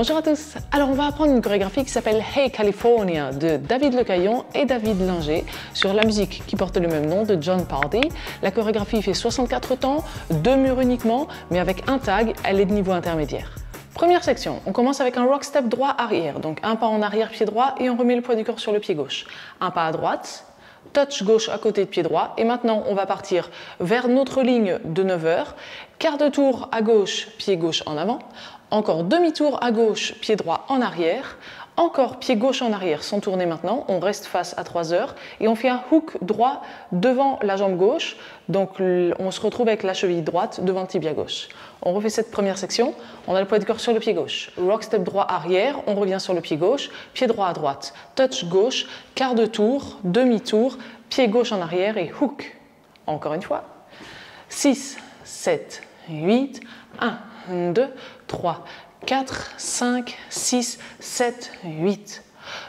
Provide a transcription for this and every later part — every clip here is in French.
Bonjour à tous. Alors on va apprendre une chorégraphie qui s'appelle Hey California de David Lecaillon et David Linger sur la musique qui porte le même nom de Jon Pardi. La chorégraphie fait 64 temps, 2 murs uniquement, mais avec un tag, elle est de niveau intermédiaire. Première section, on commence avec un rock step droit arrière, donc un pas en arrière pied droit et on remet le poids du corps sur le pied gauche. Un pas à droite, touch gauche à côté de pied droit et maintenant on va partir vers notre ligne de 9 heures, quart de tour à gauche, pied gauche en avant, encore demi-tour à gauche, pied droit en arrière, encore pied gauche en arrière sans tourner maintenant, on reste face à 3 heures et on fait un hook droit devant la jambe gauche, donc on se retrouve avec la cheville droite devant le tibia gauche. On refait cette première section, on a le poids du corps sur le pied gauche, rock step droit arrière, on revient sur le pied gauche, pied droit à droite, touch gauche, quart de tour, demi-tour, pied gauche en arrière et hook. Encore une fois, 6, 7, 8, 1, 2, 3, 4, 5, 6, 7, 8.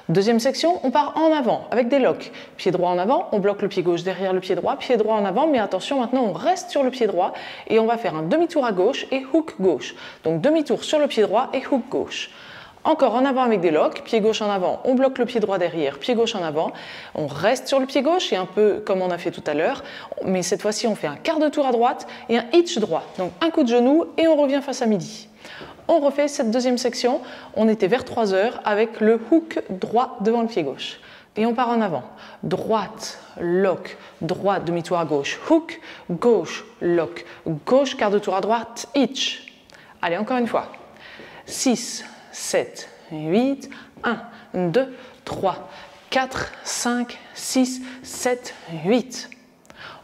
Deuxième section, on part en avant avec des locks. Pied droit en avant, on bloque le pied gauche derrière le pied droit en avant, mais attention, maintenant on reste sur le pied droit et on va faire un demi-tour à gauche et hook gauche. Donc demi-tour sur le pied droit et hook gauche. Encore en avant avec des locks, pied gauche en avant, on bloque le pied droit derrière, pied gauche en avant, on reste sur le pied gauche et un peu comme on a fait tout à l'heure, mais cette fois-ci on fait un quart de tour à droite et un hitch droit, donc un coup de genou et on revient face à midi. On refait cette deuxième section, on était vers 3 heures avec le hook droit devant le pied gauche. Et on part en avant, droite, lock, droite, demi-tour à gauche, hook, gauche, lock, gauche, quart de tour à droite, hitch. Allez, encore une fois, 6, 7, 8, 1, 2, 3, 4, 5, 6, 7, 8.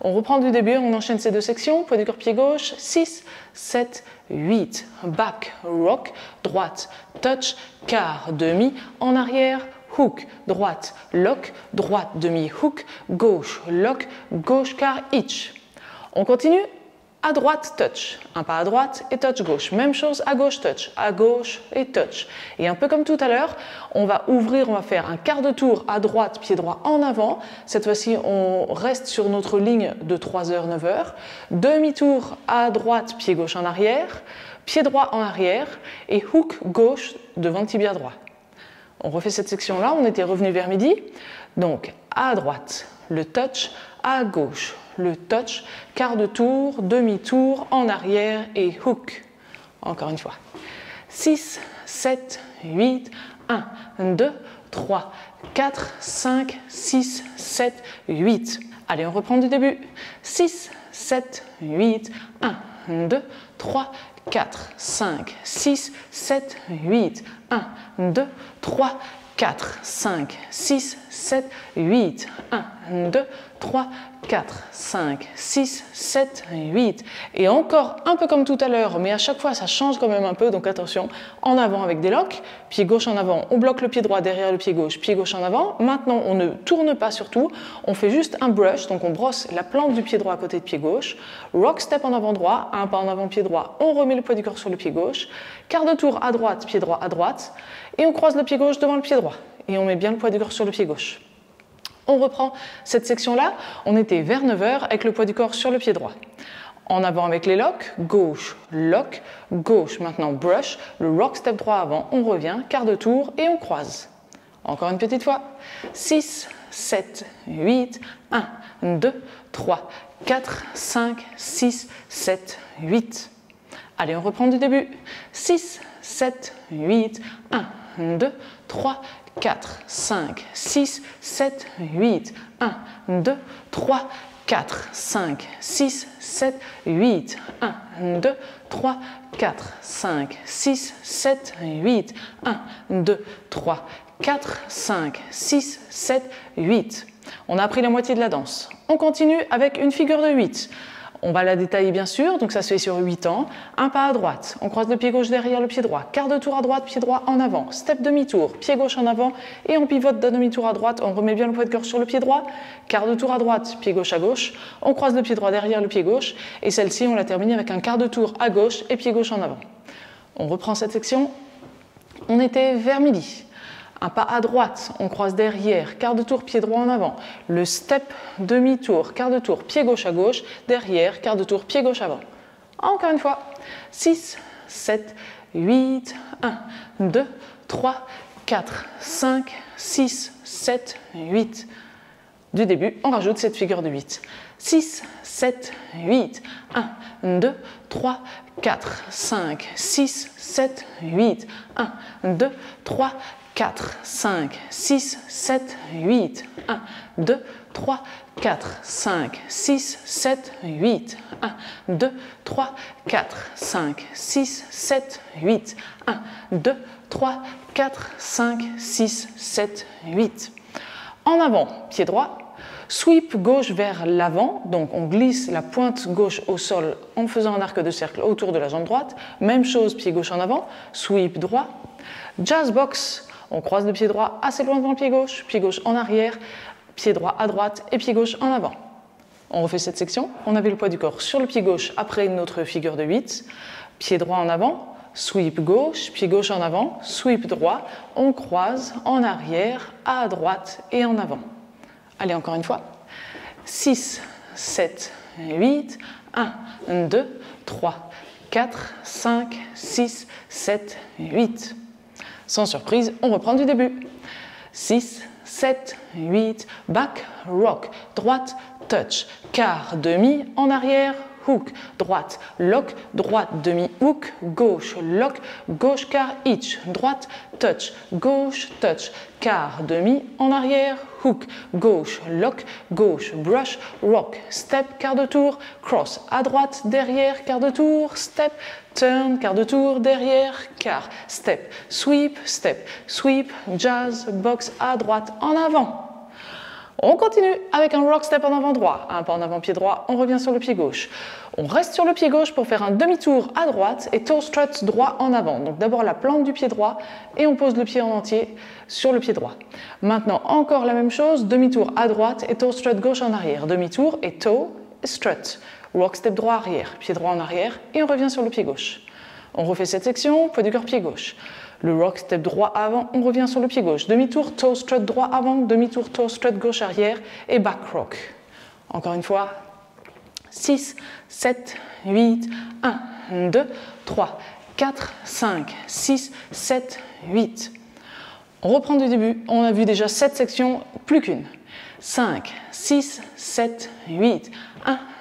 On reprend du début, on enchaîne ces deux sections, poids du corps pied gauche, 6, 7, 8, back, rock, droite, touch, quart, demi, en arrière, hook, droite, lock, droite, demi, hook, gauche, lock, gauche, quart, hitch. On continue. À droite, touch. Un pas à droite et touch gauche. Même chose à gauche, touch. À gauche et touch. Et un peu comme tout à l'heure, on va ouvrir, on va faire un quart de tour à droite, pied droit en avant. Cette fois-ci, on reste sur notre ligne de 3h, 9h. Demi-tour à droite, pied gauche en arrière. Pied droit en arrière et hook gauche devant le tibia droit. On refait cette section-là, on était revenu vers midi. Donc, à droite, le touch, à gauche, le touch, quart de tour, demi-tour, en arrière et hook. Encore une fois. 6, 7, 8, 1, 2, 3, 4, 5, 6, 7, 8. Allez, on reprend du début. 6, 7, 8, 1, 2, 3, 4, 5, 6, 7, 8, 1, 2, 3, 4, 5, 6, 7, 8, 1, 2, 3, 4, 5, 6, 7, 8. Et encore un peu comme tout à l'heure, mais à chaque fois ça change quand même un peu, donc attention, en avant avec des locks, pied gauche en avant, on bloque le pied droit derrière le pied gauche en avant. Maintenant on ne tourne pas surtout, on fait juste un brush, donc on brosse la plante du pied droit à côté de pied gauche, rock step en avant droit, un pas en avant pied droit, on remet le poids du corps sur le pied gauche, quart de tour à droite, pied droit à droite, et on croise le pied gauche devant le pied droit, et on met bien le poids du corps sur le pied gauche. On reprend cette section-là, on était vers 9 heures avec le poids du corps sur le pied droit. En avant avec les locks, gauche, lock, gauche, maintenant brush, le rock step droit avant, on revient, quart de tour et on croise. Encore une petite fois, 6, 7, 8, 1, 2, 3, 4, 5, 6, 7, 8. Allez, on reprend du début. 6, 7, 8, 1, 2, 3, 4, 5, 6, 7, 8, 1, 2, 3, 4, 5, 6, 7, 8, 1, 2, 3, 4, 5, 6, 7, 8, 1, 2, 3, 4, 5, 6, 7, 8. On a appris la moitié de la danse. On continue avec une figure de 8. On va la détailler bien sûr, donc ça se fait sur 8 temps. Un pas à droite, on croise le pied gauche derrière le pied droit, quart de tour à droite, pied droit en avant, step demi-tour, pied gauche en avant et on pivote d'un demi-tour à droite, on remet bien le poids de corps sur le pied droit, quart de tour à droite, pied gauche à gauche, on croise le pied droit derrière le pied gauche et celle-ci on la termine avec un quart de tour à gauche et pied gauche en avant. On reprend cette section, on était vers midi. Un pas à droite, on croise derrière, quart de tour, pied droit en avant. Le step, demi-tour, quart de tour, pied gauche à gauche, derrière, quart de tour, pied gauche avant. Encore une fois, 6, 7, 8, 1, 2, 3, 4, 5, 6, 7, 8. Du début, on rajoute cette figure de 8. 6, 7, 8, 1, 2, 3, 4, 5, 6, 7, 8, 1, 2, 3, 4, 5, 6, 7, 8, 1, 2, 3, 4, 5, 6, 7, 8, 1, 2, 3, 4, 5, 6, 7, 8, 1, 2, 3, 4, 5, 6, 7, 8. En avant, pied droit. Sweep gauche vers l'avant, donc on glisse la pointe gauche au sol en faisant un arc de cercle autour de la jambe droite. Même chose, pied gauche en avant, sweep droit. Jazz box, on croise le pied droit assez loin devant le pied gauche en arrière, pied droit à droite et pied gauche en avant. On refait cette section, on avait le poids du corps sur le pied gauche après notre figure de 8, pied droit en avant, sweep gauche, pied gauche en avant, sweep droit, on croise en arrière, à droite et en avant. Allez, encore une fois. 6, 7, 8, 1, 2, 3, 4, 5, 6, 7, 8. Sans surprise, on reprend du début. 6, 7, 8, back, rock, droite, touch, quart, demi, en arrière, hook, droite, lock, droite, demi, hook, gauche, lock, gauche, quart, hitch, droite, touch, gauche, touch, quart, demi, en arrière, hook, gauche, lock, gauche, brush, rock, step, quart de tour, cross, à droite, derrière, quart de tour, step, turn, quart de tour, derrière, quart, step, sweep, jazz, box, à droite, en avant. On continue avec un rock step en avant droit, un pas en avant pied droit, on revient sur le pied gauche. On reste sur le pied gauche pour faire un demi-tour à droite et toe strut droit en avant. Donc d'abord la plante du pied droit et on pose le pied en entier sur le pied droit. Maintenant encore la même chose, demi-tour à droite et toe strut gauche en arrière. Demi-tour et toe et strut. Rock step droit arrière, pied droit en arrière et on revient sur le pied gauche. On refait cette section, poids du corps pied gauche. Le rock step droit avant, on revient sur le pied gauche. Demi-tour, toe strut droit avant, demi-tour, toe strut gauche arrière et back rock. Encore une fois, 6, 7, 8, 1, 2, 3, 4, 5, 6, 7, 8. On reprend du début, on a vu déjà 7 sections, plus qu'une. 5, 6, 7, 8,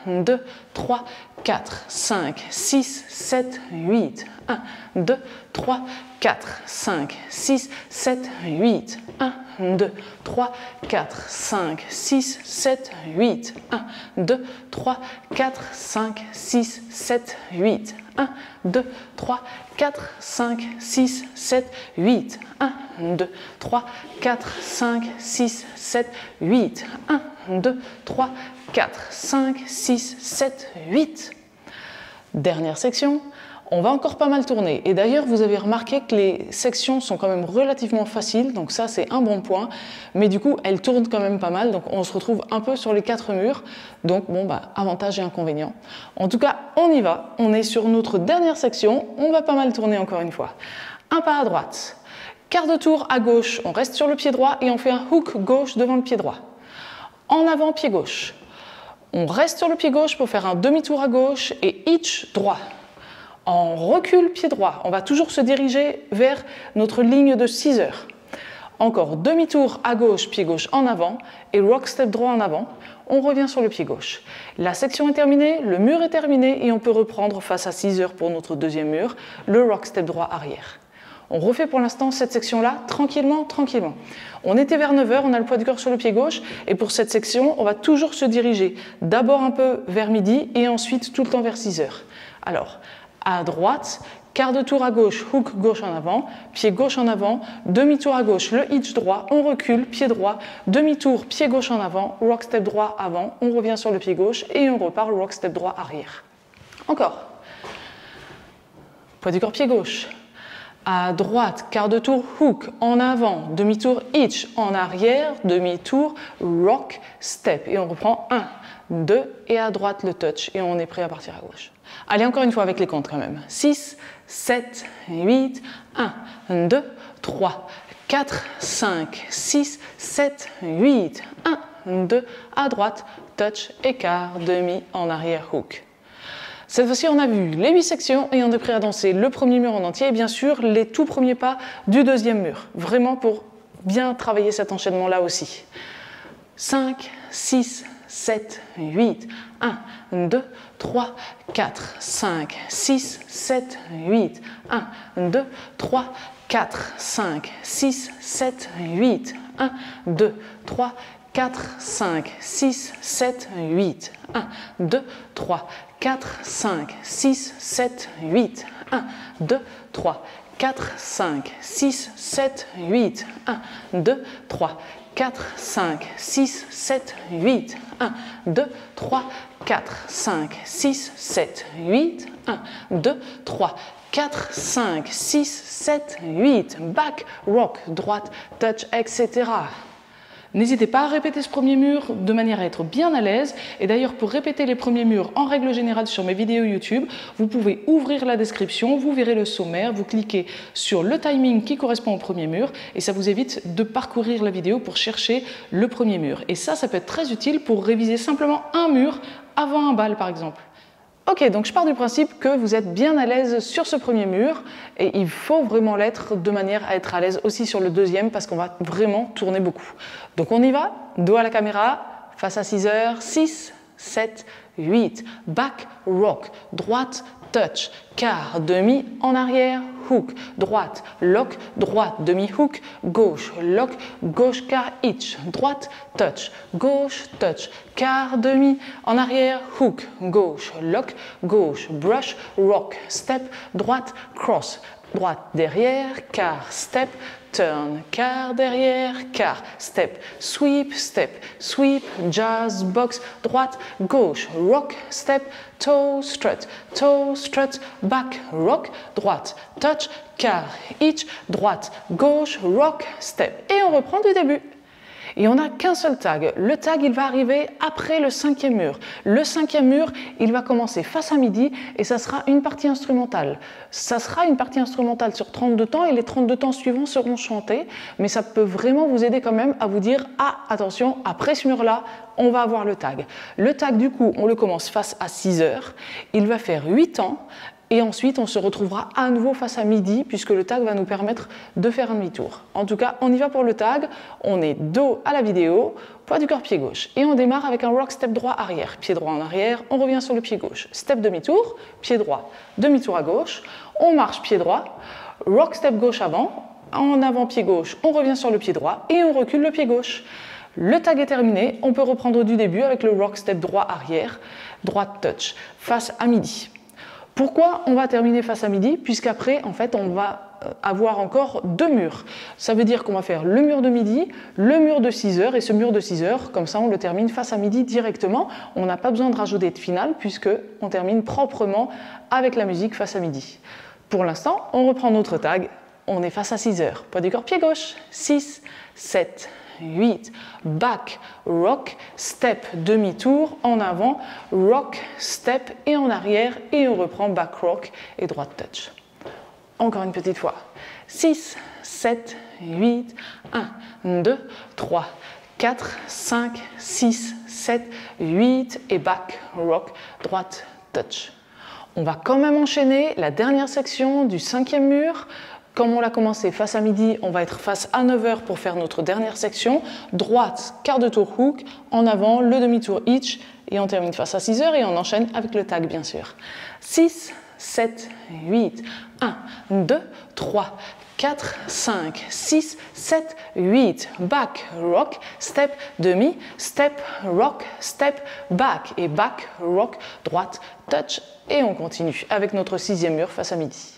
1, 2, 3, 4, 5, 6, 7, 8, 1, 2, 3, 4, 5, 6, 7, 8, 1, 2, 3, 4, 5, 6, 7, 8, 1, 2, 3, 4, 5, 6, 7, 8, 1, 2, 3, 4, 5, 6, 7, 8, 1, 2, 3, 4, 5, 6, 7, 8, 1, 2, 3, 4, 5, 6, 7, 8. Dernière section. On va encore pas mal tourner et d'ailleurs vous avez remarqué que les sections sont quand même relativement faciles, donc ça c'est un bon point, mais du coup elles tournent quand même pas mal, donc on se retrouve un peu sur les 4 murs, donc bon bah avantages et inconvénients. En tout cas on y va, on est sur notre dernière section, on va pas mal tourner encore une fois. Un pas à droite, quart de tour à gauche, on reste sur le pied droit et on fait un hook gauche devant le pied droit. En avant pied gauche, on reste sur le pied gauche pour faire un demi-tour à gauche et hitch droit. En recul pied droit, on va toujours se diriger vers notre ligne de 6 heures. Encore demi-tour à gauche, pied gauche en avant et rock step droit en avant. On revient sur le pied gauche. La section est terminée, le mur est terminé et on peut reprendre face à 6 heures pour notre deuxième mur, le rock step droit arrière. On refait pour l'instant cette section-là tranquillement, tranquillement. On était vers 9 heures, on a le poids du corps sur le pied gauche et pour cette section, on va toujours se diriger d'abord un peu vers midi et ensuite tout le temps vers 6 heures. Alors, à droite, quart de tour à gauche, hook gauche en avant, pied gauche en avant, demi-tour à gauche, le hitch droit, on recule, pied droit, demi-tour, pied gauche en avant, rock step droit avant, on revient sur le pied gauche et on repart rock step droit arrière. Encore. Poids du corps pied gauche. À droite, quart de tour, hook en avant, demi-tour, hitch en arrière, demi-tour, rock, step. Et on reprend 1, 2 et à droite le touch et on est prêt à partir à gauche. Allez, encore une fois avec les comptes quand même. 6, 7, 8, 1, 2, 3, 4, 5, 6, 7, 8, 1, 2, à droite, touch, écart, demi, en arrière, hook. Cette fois-ci, on a vu les 8 sections et on est prêt à danser le premier mur en entier et bien sûr les tout premiers pas du deuxième mur. Vraiment pour bien travailler cet enchaînement-là aussi. 5, 6, 7, 8, 1, 2, 3, 4, 5, 6, 7, 8, 1, 2, 3, 4, 5, 6, 7, 8, 1, 2, 3, 4, 5, 6, 7, 8, 1, 2, 3, 4, 5, 6, 7, 8, 1, 2, 3, 4, 5, 6, 7, 8, 1, 2, 3, 4, 5, 6, 7, 8, 1, 2, 3, 4, 5, 6, 7, 8, 1, 2, 3, 4, 5, 6, 7, 8, back, rock, droite, touch, etc. N'hésitez pas à répéter ce premier mur de manière à être bien à l'aise. Et d'ailleurs, pour répéter les premiers murs en règle générale sur mes vidéos YouTube, vous pouvez ouvrir la description, vous verrez le sommaire, vous cliquez sur le timing qui correspond au premier mur et ça vous évite de parcourir la vidéo pour chercher le premier mur. Et ça peut être très utile pour réviser simplement un mur avant un bal par exemple. Ok, donc je pars du principe que vous êtes bien à l'aise sur ce premier mur et il faut vraiment l'être de manière à être à l'aise aussi sur le deuxième parce qu'on va vraiment tourner beaucoup. Donc on y va, dos à la caméra, face à 6 heures, 6, 7, 8, back, rock, droite, touch, quart, demi, en arrière, hook, droite, lock, droite, demi-hook, gauche, lock, gauche, quart, hitch, droite, touch, gauche, touch, quart, demi, en arrière, hook, gauche, lock, gauche, brush, rock, step, droite, cross, droite, derrière, quart, step, turn, quart, derrière, quart, step, sweep, jazz, box, droite, gauche, rock, step, toe, strut, back, rock, droite, touch, quart, hitch, droite, gauche, rock, step. Et on reprend du début. Et on n'a qu'un seul tag. Le tag, il va arriver après le 5e mur. Le 5e mur, il va commencer face à midi et ça sera une partie instrumentale. Ça sera une partie instrumentale sur 32 temps et les 32 temps suivants seront chantés, mais ça peut vraiment vous aider quand même à vous dire « Ah, attention, après ce mur-là, on va avoir le tag ». Le tag, du coup, on le commence face à 6 heures. Il va faire 8 temps. Et ensuite, on se retrouvera à nouveau face à midi puisque le tag va nous permettre de faire un demi-tour. En tout cas, on y va pour le tag. On est dos à la vidéo, poids du corps pied gauche. Et on démarre avec un rock step droit arrière. Pied droit en arrière, on revient sur le pied gauche. Step demi-tour, pied droit, demi-tour à gauche. On marche pied droit, rock step gauche avant. En avant pied gauche, on revient sur le pied droit et on recule le pied gauche. Le tag est terminé, on peut reprendre du début avec le rock step droit arrière, droite touch, face à midi. Pourquoi on va terminer face à midi? Puisqu'après, en fait, on va avoir encore 2 murs. Ça veut dire qu'on va faire le mur de midi, le mur de 6 heures et ce mur de 6 heures, comme ça on le termine face à midi directement. On n'a pas besoin de rajouter de finale puisqu'on termine proprement avec la musique face à midi. Pour l'instant, on reprend notre tag, on est face à 6 heures. Poids du corps pied gauche, 6, 7, 8, back, rock, step, demi-tour, en avant, rock, step et en arrière et on reprend back, rock et droite touch. Encore une petite fois. 6, 7, 8, 1, 2, 3, 4, 5, 6, 7, 8 et back, rock, droite, touch. On va quand même enchaîner la dernière section du 5e mur. Comme on l'a commencé face à midi, on va être face à 9 heures pour faire notre dernière section. Droite, quart de tour hook, en avant, le demi-tour hitch, et on termine face à 6 heures et on enchaîne avec le tag bien sûr. 6, 7, 8, 1, 2, 3, 4, 5, 6, 7, 8, back, rock, step, demi, step, rock, step, back et back, rock, droite, touch et on continue avec notre 6e mur face à midi.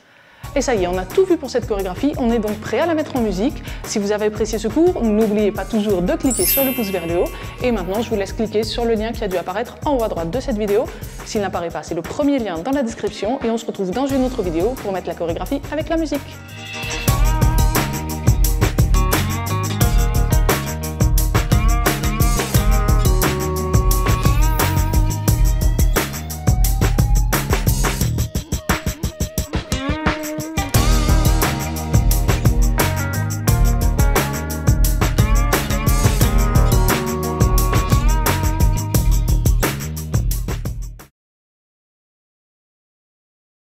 Et ça y est, on a tout vu pour cette chorégraphie, on est donc prêt à la mettre en musique. Si vous avez apprécié ce cours, n'oubliez pas toujours de cliquer sur le pouce vers le haut. Et maintenant, je vous laisse cliquer sur le lien qui a dû apparaître en haut à droite de cette vidéo. S'il n'apparaît pas, c'est le premier lien dans la description et on se retrouve dans une autre vidéo pour mettre la chorégraphie avec la musique.